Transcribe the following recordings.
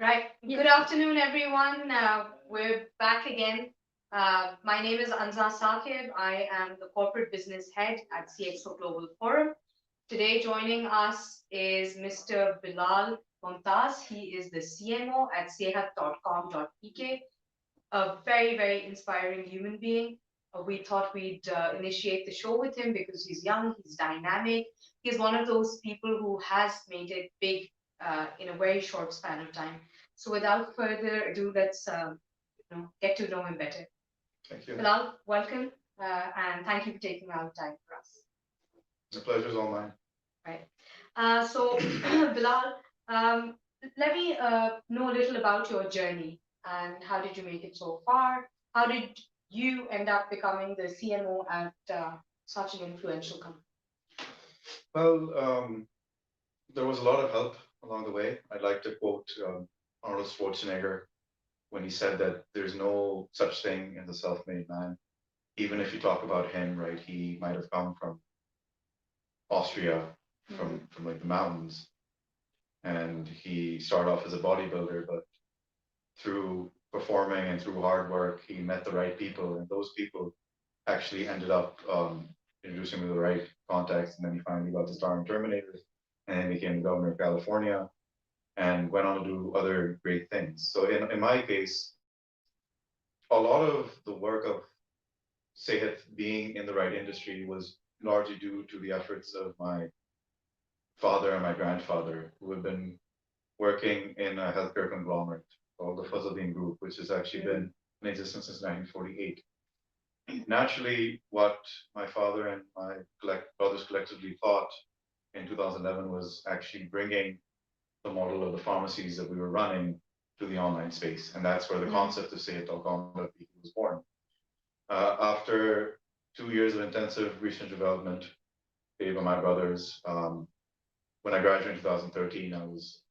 Right. Good afternoon, everyone. We're back again. My name is Anza Saqib. I am the corporate business head at CxO Global Forum. Today, joining us is Mr. Bilal Mumtaz. He is the CMO at sehat.com.pk, a very, very inspiring human being. We thought we'd initiate the show with him because he's young, he's dynamic. He's one of those people who has made it big in a very short span of time. So, without further ado, let's get to know him better. Thank you. Bilal, welcome, and thank you for taking out time for us. The pleasure's all mine. Right. So, Bilal, um, let me know a little about your journey and how did you make it so far? How did you end up becoming the CMO at such an influential company? Well, there was a lot of help along the way. I'd like to quote Arnold Schwarzenegger when he said that there's no such thing as a self-made man. Even if you talk about him, right, he might have come from Austria, from like the mountains, and he started off as a bodybuilder, but through performing and through hard work, he met the right people, and those people actually ended up introducing him to the right contacts, and then he finally got to star in Terminator, and then became the governor of California, and went on to do other great things. So in my case, a lot of the work of Sehat being in the right industry was largely due to the efforts of my father and my grandfather, who had been working in a healthcare conglomerate called the Fazaldin Group, which has actually been in existence since 1948. Naturally, what my father and my brothers collectively thought in 2011 was actually bringing the model of the pharmacies that we were running to the online space. And that's where the concept of sayit.com.pk was born. After 2 years of intensive research and development, paid by my brothers, when I graduated in 2013, I was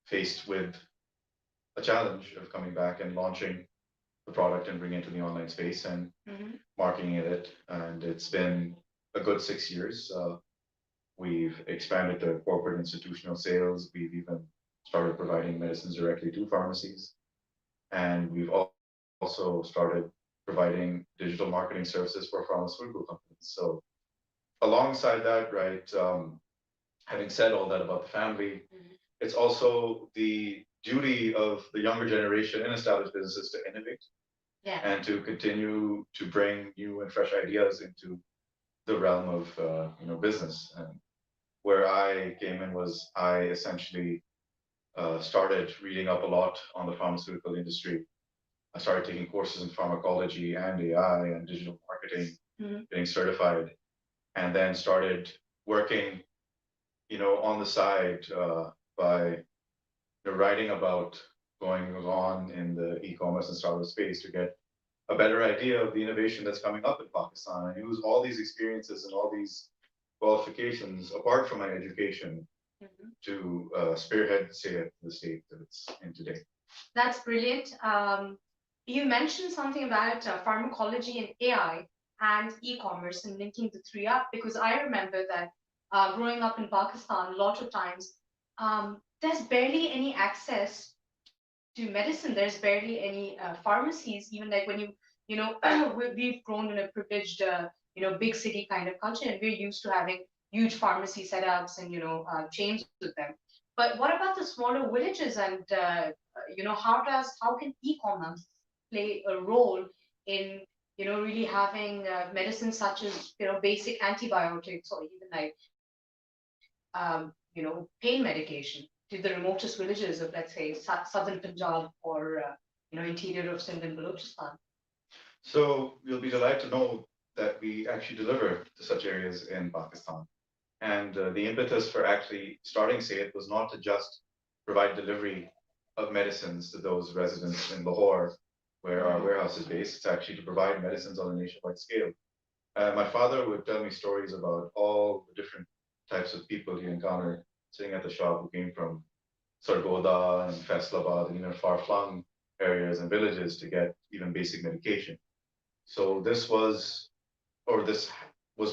faced with a challenge of coming back and launching the product and bringing it to the online space and marketing it. And it's been a good 6 years. We've expanded to corporate institutional sales. We've even started providing medicines directly to pharmacies. And we've also started providing digital marketing services for pharmaceutical companies. So alongside that, right, having said all that about the family, it's also the duty of the younger generation in established businesses to innovate and to continue to bring new and fresh ideas into the realm of business. And where I came in was I essentially started reading up a lot on the pharmaceutical industry. I started taking courses in pharmacology and AI and digital marketing, getting certified, and then started working, on the side by writing about going on in the e-commerce and startup space to get a better idea of the innovation that's coming up in Pakistan, and use all these experiences and all these qualifications apart from my education to spearhead the state that it's in today. That's brilliant. You mentioned something about pharmacology and AI and e-commerce and linking the three up because I remember that growing up in Pakistan, a lot of times there's barely any access to medicine. There's barely any pharmacies. Even like when we've grown in a privileged, big city kind of culture, and we're used to having huge pharmacy setups and chains with them. But what about the smaller villages and how can e-commerce play a role in really having medicines such as basic antibiotics or even like pain medication to the remotest villages of, let's say, southern Punjab or interior of Sindh and Balochistan? So you'll be delighted to know that we actually deliver to such areas in Pakistan. And the impetus for actually starting SAYED was not to just provide delivery of medicines to those residents in Lahore, where our warehouse is based. It's actually to provide medicines on a nationwide scale. My father would tell me stories about all the different types of people he encountered sitting at the shop who came from Sargodha and Faisalabad and even far-flung areas and villages to get even basic medication. So this was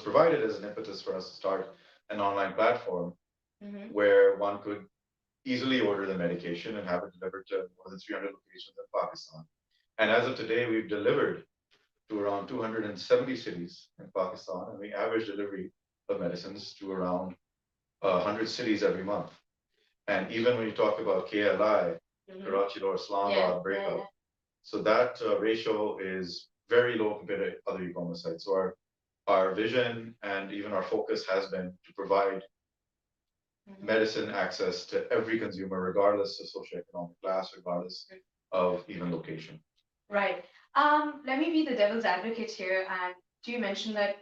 provided as an impetus for us to start an online platform where one could easily order the medication and have it delivered to more than 300 locations in Pakistan. And as of today, we've delivered to around 270 cities in Pakistan, and we average delivery of medicines to around 100 cities every month. And even when you talk about KLI, Karachi or Islamabad breakup, so that ratio is very low compared to other e-commerce sites. So our vision and even our focus has been to provide medicine access to every consumer, regardless of socioeconomic class, regardless of even location. Right. Let me be the devil's advocate here. And you mentioned that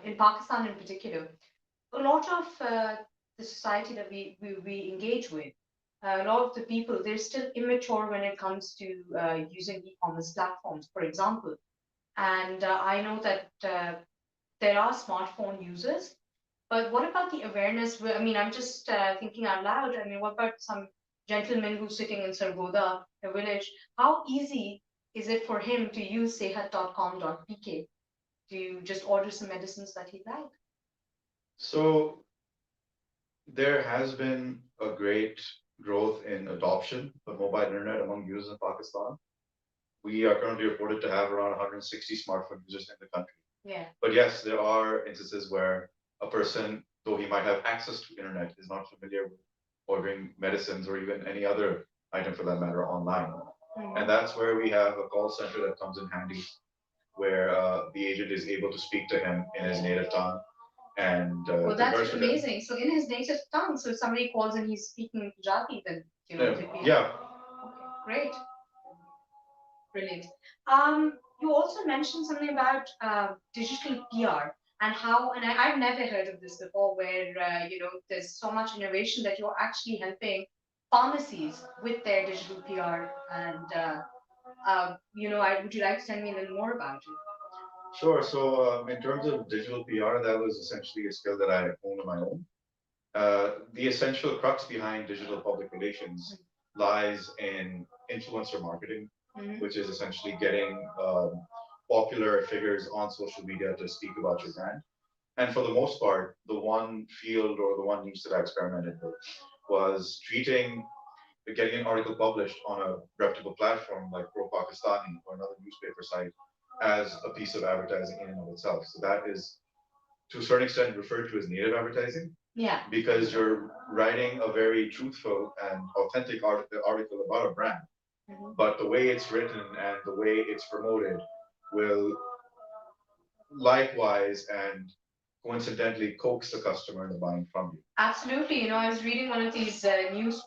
in Pakistan in particular, a lot of the society that we engage with, a lot of the people, they're still immature when it comes to using e-commerce platforms, for example. And I know that there are smartphone users, but what about the awareness? I mean, I'm just thinking out loud. I mean, what about some gentleman who's sitting in Sargoda, a village? How easy is it for him to use sehat.com.pk to just order some medicines that he'd like? So there has been a great growth in adoption of mobile internet among users in Pakistan. We are currently reported to have around 160 smartphone users in the country. Yeah. But yes, there are instances where a person, though he might have access to internet, is not familiar with ordering medicines or even any other item for that matter online. And that's where we have a call center that comes in handy, where the agent is able to speak to him in his native tongue and Well, that's converse with him. amazing. So in his native tongue, so if somebody calls and he's speaking Punjabi, then they'd be Yeah. okay, great. Brilliant. You also mentioned something about digital PR and how, and I've never heard of this before, where there's so much innovation that you're actually helping pharmacies with their digital PR. And would you like to tell me a little more about it? Sure. So, in terms of digital PR, that was essentially a skill that I honed on my own. The essential crux behind digital public relations lies in influencer marketing, which is essentially getting popular figures on social media to speak about your brand. And for the most part, the one field or the one niche that I experimented with was getting an article published on a reputable platform like Pro Pakistani or another newspaper site as a piece of advertising in and of itself. So that is, to a certain extent, referred to as native advertising. Yeah. Because you're writing a very truthful and authentic article about a brand. But the way it's written and the way it's promoted will likewise and coincidentally coax the customer into buying from you. Absolutely. I was reading one of these news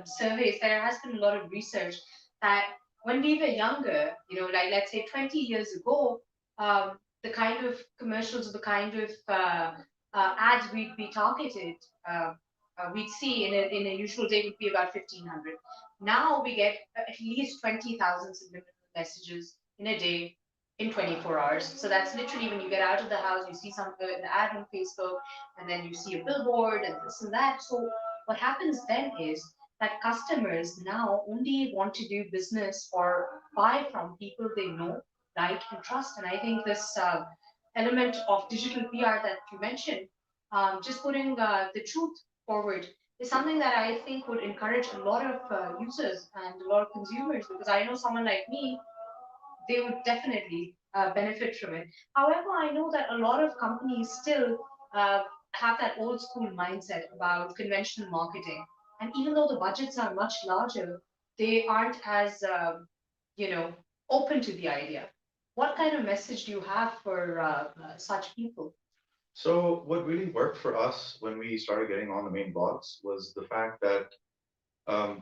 surveys. There has been a lot of research that when we were younger, like let's say 20 years ago, the kind of commercials, the kind of ads we'd be targeted, we'd see in a usual day would be about 1,500. Now we get at least 20,000 subliminal messages in a day in 24 hours. So that's literally when you get out of the house, you see an ad on Facebook, and then you see a billboard and this and that. So what happens then is that customers now only want to do business or buy from people they know, like, and trust. And I think this element of digital PR that you mentioned, just putting the truth forward, is something that I think would encourage a lot of users and a lot of consumers, because I know someone like me, they would definitely benefit from it. However, I know that a lot of companies still have that old school mindset about conventional marketing. And even though the budgets are much larger, they aren't as, open to the idea. What kind of message do you have for such people? So what really worked for us when we started getting on the main blogs was the fact that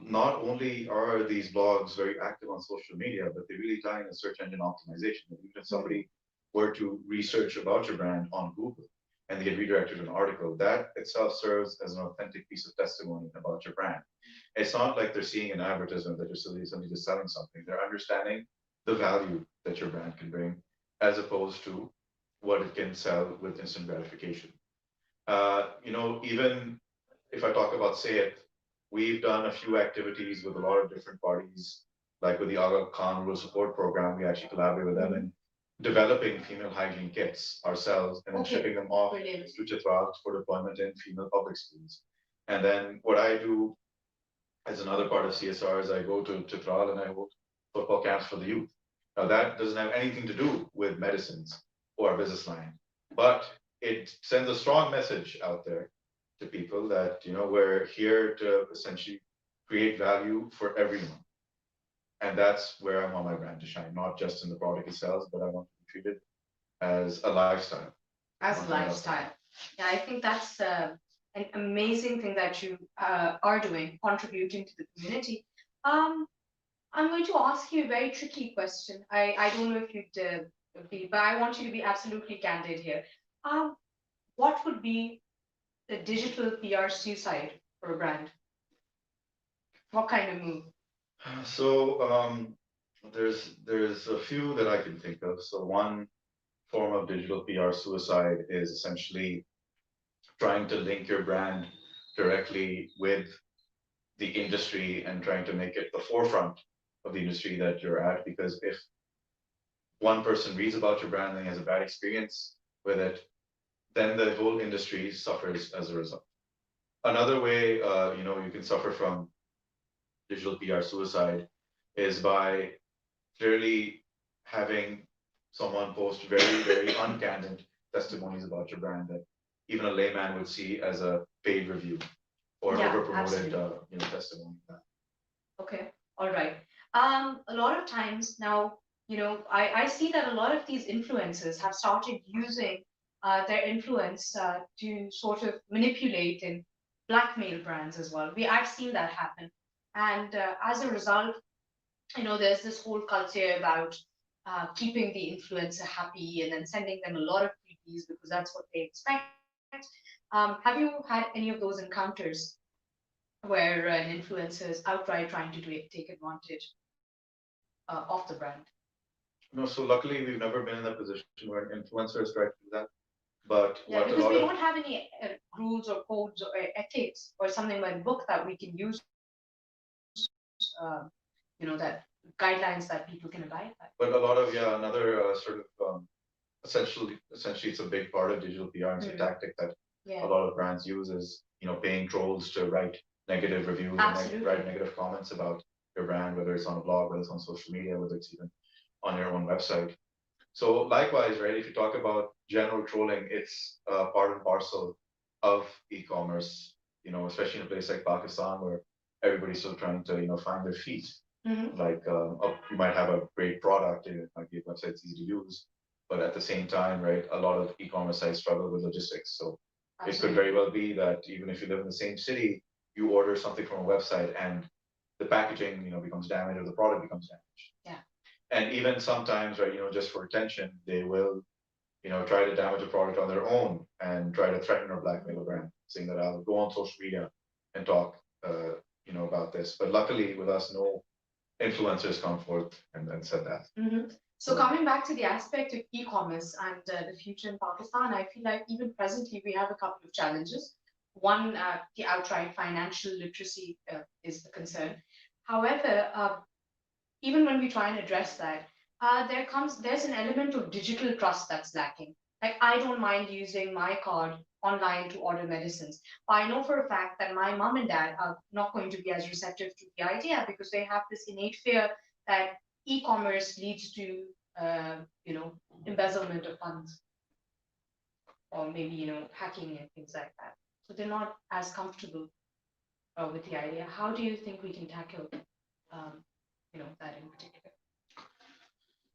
not only are these blogs very active on social media, but they really tie into search engine optimization. Even if somebody were to research about your brand on Google and they get redirected to an article, that itself serves as an authentic piece of testimony about your brand. It's not like they're seeing an advertisement that you're somebody just selling something. They're understanding the value that your brand can bring, as opposed to what it can sell with instant gratification. Even if I talk about Say It, we've done a few activities with a lot of different parties, like with the Aga Khan Rural Support Program. We actually collaborate with them in developing female hygiene kits ourselves and then shipping them off to Chitral for deployment in female public schools. And then what I do as another part of CSR is I go to Chitral and I hold football camps for the youth. Now that doesn't have anything to do with medicines or our business line, but it sends a strong message out there to people that we're here to essentially create value for everyone, and that's where I want my brand to shine, not just in the product itself, but I want to be treated as a lifestyle. As a lifestyle. Yeah, I think that's an amazing thing that you are doing, contributing to the community. Um, I'm going to ask you a very tricky question. I don't know if you'd be, but I want you to be absolutely candid here. Um, what would be the digital PR suicide for a brand? What kind of move? So there's a few that I can think of. So one form of digital PR suicide is essentially trying to link your brand directly with the industry and trying to make it the forefront of the industry that you're at. Because if one person reads about your brand and has a bad experience with it, then the whole industry suffers as a result. Another way, you can suffer from digital PR suicide is by clearly having someone post very, very uncandid testimonies about your brand that even a layman would see as a paid review or an Yeah, over promoted absolutely. testimony. Okay, all right. A lot of times now, I see that a lot of these influencers have started using their influence to sort of manipulate and blackmail brands as well. I've seen that happen, and as a result, there's this whole culture about keeping the influencer happy and then sending them a lot of freebies because that's what they expect. Have you had any of those encounters where an influencer is outright trying to take advantage of the brand? No, so luckily we've never been in a position where an influencer has tried to do that. But Yeah, what a because we lot of don't have any rules or codes or ethics or something like book that we can use, that guidelines that people can abide by. but a lot of another sort of essentially it's a big part of digital PR and it's a tactic that Yeah, a lot of brands use is paying trolls to write negative reviews and absolutely. write negative comments about your brand, whether it's on a blog, whether it's on social media, whether it's even on your own website. So likewise, right, if you talk about general trolling, it's part and parcel of e-commerce, especially in a place like Pakistan where everybody's still trying to, find their feet. Like you might have a great product, it might be a website that's easy to use, but at the same time, right, a lot of e-commerce sites struggle with logistics. So it could very well be that even if you live in the same city, you order something from a website and the packaging, becomes damaged or the product becomes damaged. Yeah. And even sometimes, right, just for attention, they will, try to damage a product on their own and try to threaten or blackmail a brand, saying that I'll go on social media and talk, about this. But luckily, with us, no influencers come forth and said that. So coming back to the aspect of e-commerce and the future in Pakistan, I feel like even presently we have a couple of challenges. One, the outright financial literacy is the concern. However, even when we try and address that, there's an element of digital trust that's lacking. Like I don't mind using my card online to order medicines, but I know for a fact that my mom and dad are not going to be as receptive to the idea because they have this innate fear that e-commerce leads to uh, you know embezzlement of funds or maybe hacking and things like that. So they're not as comfortable with the idea. How do you think we can tackle um, that in particular?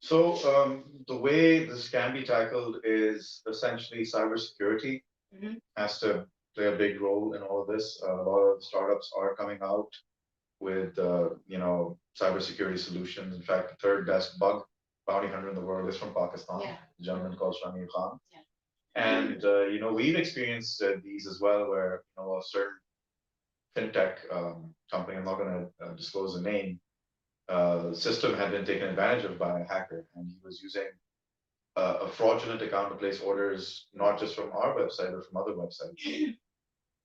So the way this can be tackled is essentially cybersecurity has to play a big role in all of this. A lot of startups are coming out with cybersecurity solutions. In fact, the third best bug bounty hunter in the world is from Pakistan, a gentleman called Shamir Khan. And we've experienced these as well, where a certain fintech company, I'm not going to disclose the name, system had been taken advantage of by a hacker, and he was using a fraudulent account to place orders not just from our website but from other websites.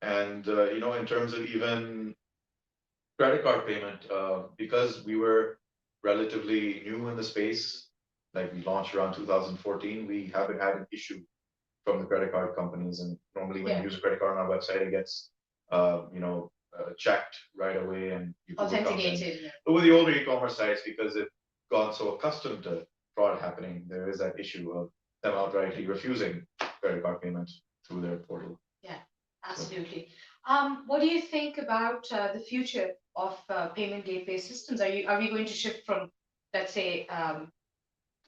And in terms of even credit card payment, because we were relatively new in the space, like we launched around 2014, we haven't had an issue from the credit card companies. And normally, when you use a credit card on our website, it gets checked right away and people would come in. Authenticated. Yeah. But with the older e-commerce sites, because they've gone so accustomed to fraud happening, there is that issue of them outrightly refusing credit card payments through their portal. Yeah, absolutely. What do you think about the future of payment gateway systems? Are we going to shift from, let's say,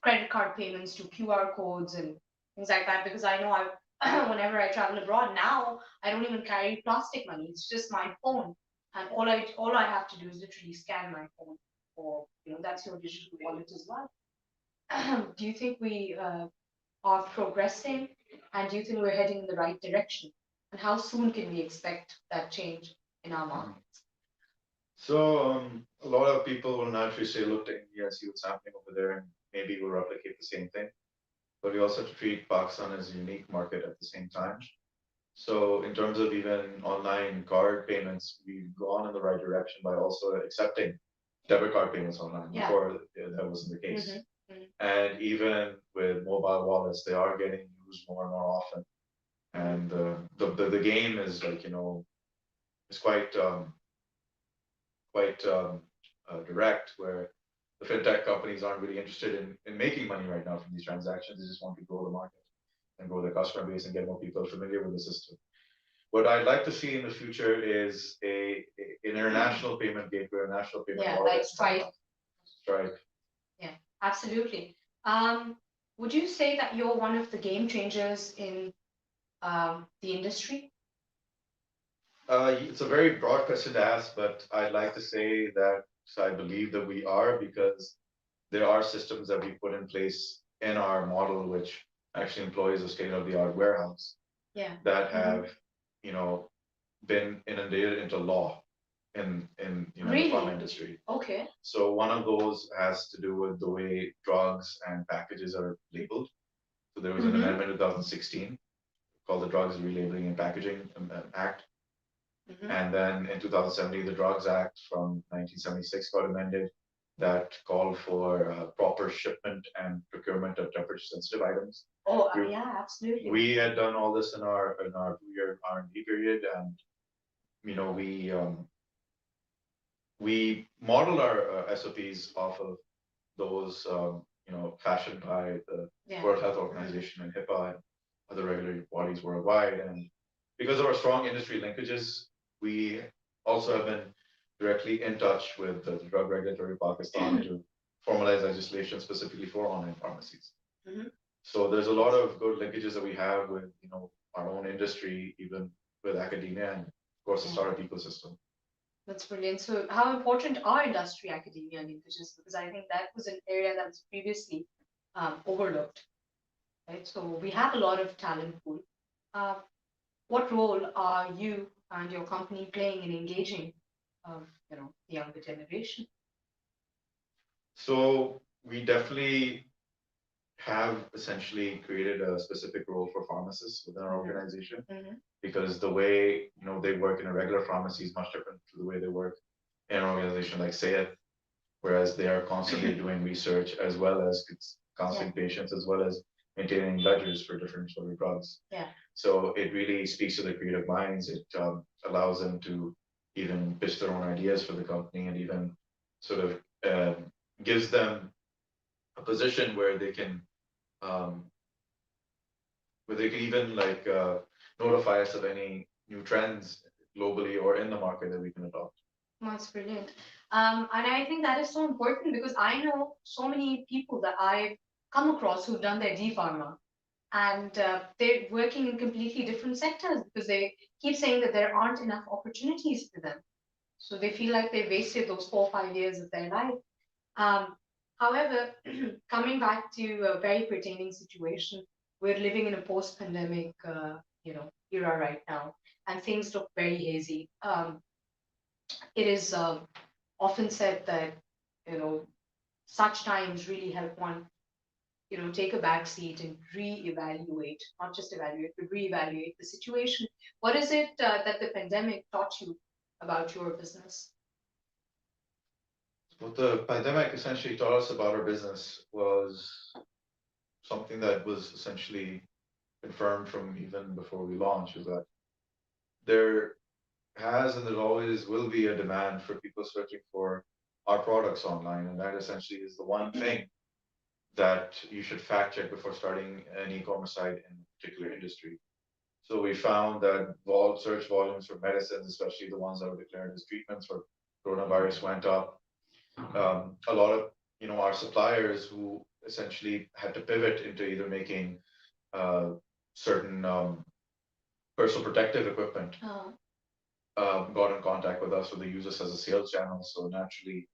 credit card payments to QR codes and things like that? Because I know whenever I travel abroad now, I don't even carry plastic money. It's just my phone, and all I have to do is literally scan my phone, or that's your digital wallet as well. Do you think we are progressing, and do you think we're heading in the right direction? And how soon can we expect that change in our markets? So a lot of people will naturally say, look to India, see what's happening over there, and maybe we'll replicate the same thing. But we also have to treat Pakistan as a unique market at the same time. So in terms of even online card payments, we've gone in the right direction by also accepting debit card payments online. Yeah. Before that wasn't the case. Mm-hmm. And even with mobile wallets, they are getting used more and more often. And the game is like, it's quite direct, where the fintech companies aren't really interested in making money right now from these transactions. They just want to grow the market and grow their customer base and get more people familiar with the system. What I'd like to see in the future is an international payment gateway, a national payment Yeah, wallet. like Stripe. Stripe. Yeah, absolutely. Would you say that you're one of the game changers in the industry? It's a very broad question to ask, but I'd like to say that I believe that we are, because there are systems that we put in place in our model which actually employs a state-of-the-art warehouse Yeah. that have, you know, been inundated into law in the Really? pharma industry. Okay. So one of those has to do with the way drugs and packages are labeled. So there was an amendment in 2016 called the Drugs Relabeling and Packaging Act. And then in 2017, the Drugs Act from 1976 got amended that called for proper shipment and procurement of temperature-sensitive items. Oh, yeah, absolutely. We had done all this in our 2-year R&D period, and we modeled our SOPs off of those, fashioned by the World Health Organization and HIPAA and other regulatory bodies worldwide. And because of our strong industry linkages, we also have been directly in touch with the drug regulatory Pakistan to formalize legislation specifically for online pharmacies. So there's a lot of good linkages that we have with our own industry, even with academia, and of course the startup ecosystem. That's brilliant. So how important are industry academia linkages? Because I think that was an area that was previously overlooked, right? So we have a lot of talent pool. What role are you and your company playing in engaging, the younger generation? So we definitely have essentially created a specific role for pharmacists within our organization, because the way they work in a regular pharmacy is much different to the way they work in an organization like Sayed, whereas they are constantly doing research as well as counseling patients, as well as maintaining ledgers for different sort of drugs. Yeah. So it really speaks to the creative minds. It allows them to even pitch their own ideas for the company, and even sort of gives them a position where they can even notify us of any new trends globally or in the market that we can adopt. That's brilliant. And I think that is so important, because I know so many people that I've come across who've done their D Pharma, and they're working in completely different sectors because they keep saying that there aren't enough opportunities for them. So they feel like they wasted those 4 or 5 years of their life. However, coming back to a very pertaining situation, we're living in a post-pandemic, era right now, and things look very hazy. It is often said that such times really help one take a back seat and reevaluate, not just evaluate, but reevaluate the situation. What is it that the pandemic taught you about your business? What the pandemic essentially taught us about our business was something that was essentially confirmed from even before we launched, is that there has and there always will be a demand for people searching for our products online, and that essentially is the one thing that you should fact check before starting an e-commerce site in a particular industry. So we found that search volumes for medicines, especially the ones that were declared as treatments for coronavirus, went up. A lot of our suppliers who essentially had to pivot into either making certain personal protective equipment got in contact with us, so they use us as a sales channel. So naturally,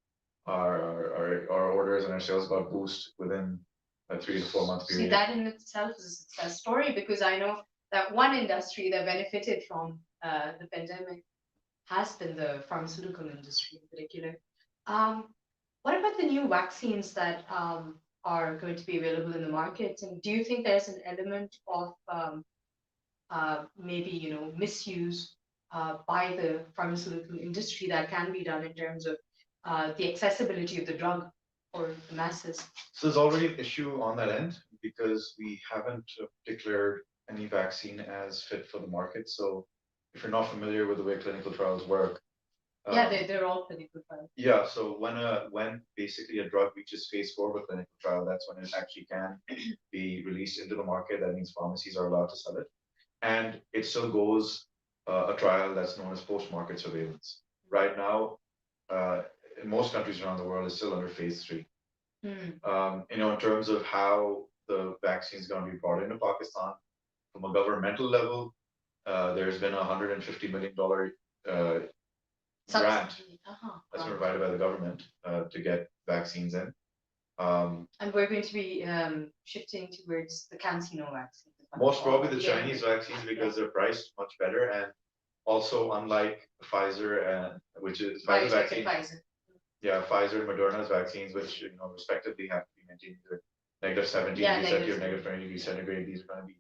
our orders and our sales got boost within a 3 to 4 month See, period. that in itself is a success story because I know that one industry that benefited from the pandemic has been the pharmaceutical industry in particular. Um, what about the new vaccines that are going to be available in the market? And do you think there's an element of maybe misuse by the pharmaceutical industry that can be done in terms of the accessibility of the drug for the masses? So there's already an issue on that end because we haven't declared any vaccine as fit for the market. So if you're not familiar with the way clinical trials work, Yeah, they're all clinical trials. yeah, so when basically a drug reaches phase 4 of a clinical trial, that's when it actually can be released into the market. That means pharmacies are allowed to sell it, and it still goes a trial that's known as post-market surveillance. Right now, in most countries around the world, it's still under phase 3. In terms of how the vaccine is going to be brought into Pakistan from a governmental level, there's been $150 million grant that's been provided by the government to get vaccines in. And we're going to be shifting towards the CanSino vaccine. Most probably the Chinese vaccines because they're priced much better, and also unlike Pfizer, which is Pfizer vaccine. Pfizer. Yeah, Pfizer and Moderna's vaccines, which respectively have to be maintained either -17 Yeah, degrees Celsius or -20 degrees centigrade. These are going to be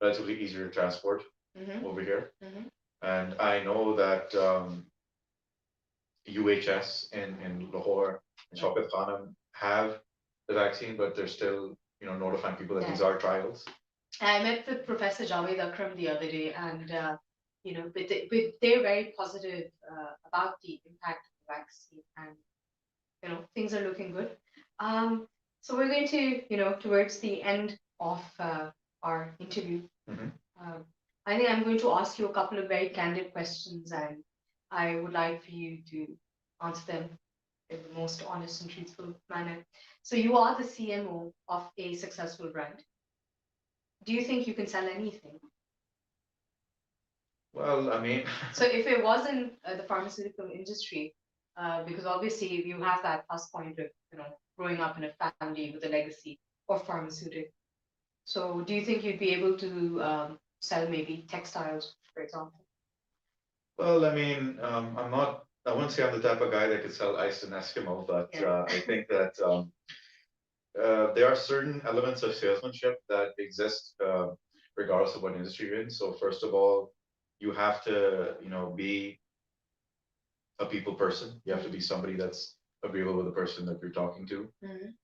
relatively easier to transport over here. And I know that UHS in Lahore and Shaukat Khanum have the vaccine, but they're still notifying people that these are trials. I met with Professor Javed Akram the other day, and but they're very positive about the impact of the vaccine, and things are looking good. So we're going to towards the end of our interview. I think I'm going to ask you a couple of very candid questions, and I would like for you to answer them in the most honest and truthful manner. So you are the CMO of a successful brand. Do you think you can sell anything? Well, I mean, so if it wasn't the pharmaceutical industry, because obviously you have that plus point of growing up in a family with a legacy of pharmaceutical. So do you think you'd be able to sell maybe textiles, for example? Well, I mean, I wouldn't say I'm the type of guy that could sell ice and Eskimo, but I think that there are certain elements of salesmanship that exist regardless of what industry you're in. So first of all, you have to, be a people person. You have to be somebody that's agreeable with the person that you're talking to.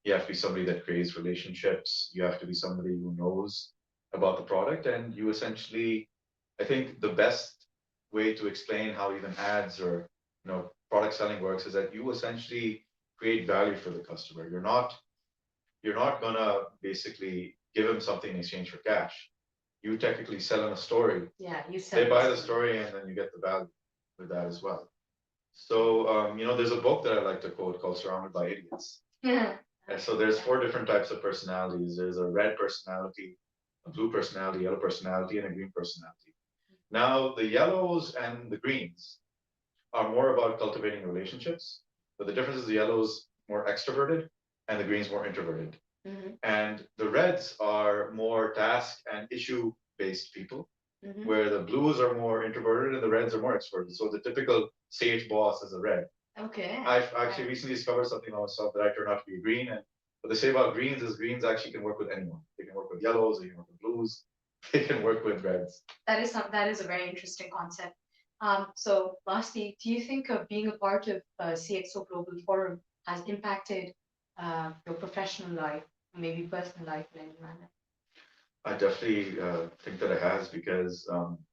You have to be somebody that creates relationships. You have to be somebody who knows about the product, and you essentially, I think the best way to explain how even ads or product selling works is that you essentially create value for the customer. You're not gonna basically give them something in exchange for cash. You technically sell them a story. Yeah, you sell. They buy the story and then you get the value with that as well. So there's a book that I like to quote called Surrounded by Idiots. And so there's 4 different types of personalities. There's a red personality, a blue personality, yellow personality, and a green personality. Now the yellows and the greens are more about cultivating relationships, but the difference is the yellows more extroverted and the greens more introverted. And the reds are more task and issue based people, where the blues are more introverted and the reds are more extroverted. So the typical sage boss is a red. Okay. I've actually recently discovered something about myself that I turned out to be a green. And what they say about greens is greens actually can work with anyone. They can work with yellows, they can work with blues, they can work with reds. That is a very interesting concept. So lastly, do you think being a part of CxO Global Forum has impacted your professional life, maybe personal life in any manner? I definitely think that it has because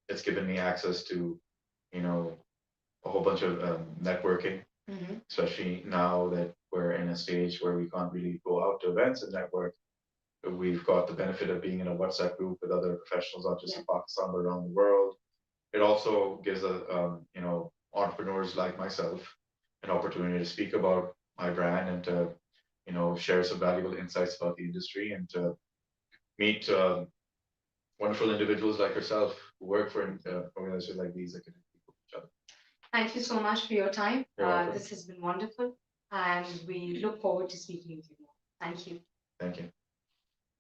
it's given me access to, a whole bunch of networking, Mm-hmm. especially now that we're in a stage where we can't really go out to events and network. We've got the benefit of being in a WhatsApp group with other professionals, not just Yeah. in Pakistan, but around the world. It also gives entrepreneurs like myself an opportunity to speak about my brand and to share some valuable insights about the industry and to meet wonderful individuals like yourself who work for organizations like these that can help people each other. Thank you so much for your time. You're welcome. This has been wonderful, and we look forward to speaking with you more. Thank you. Thank you.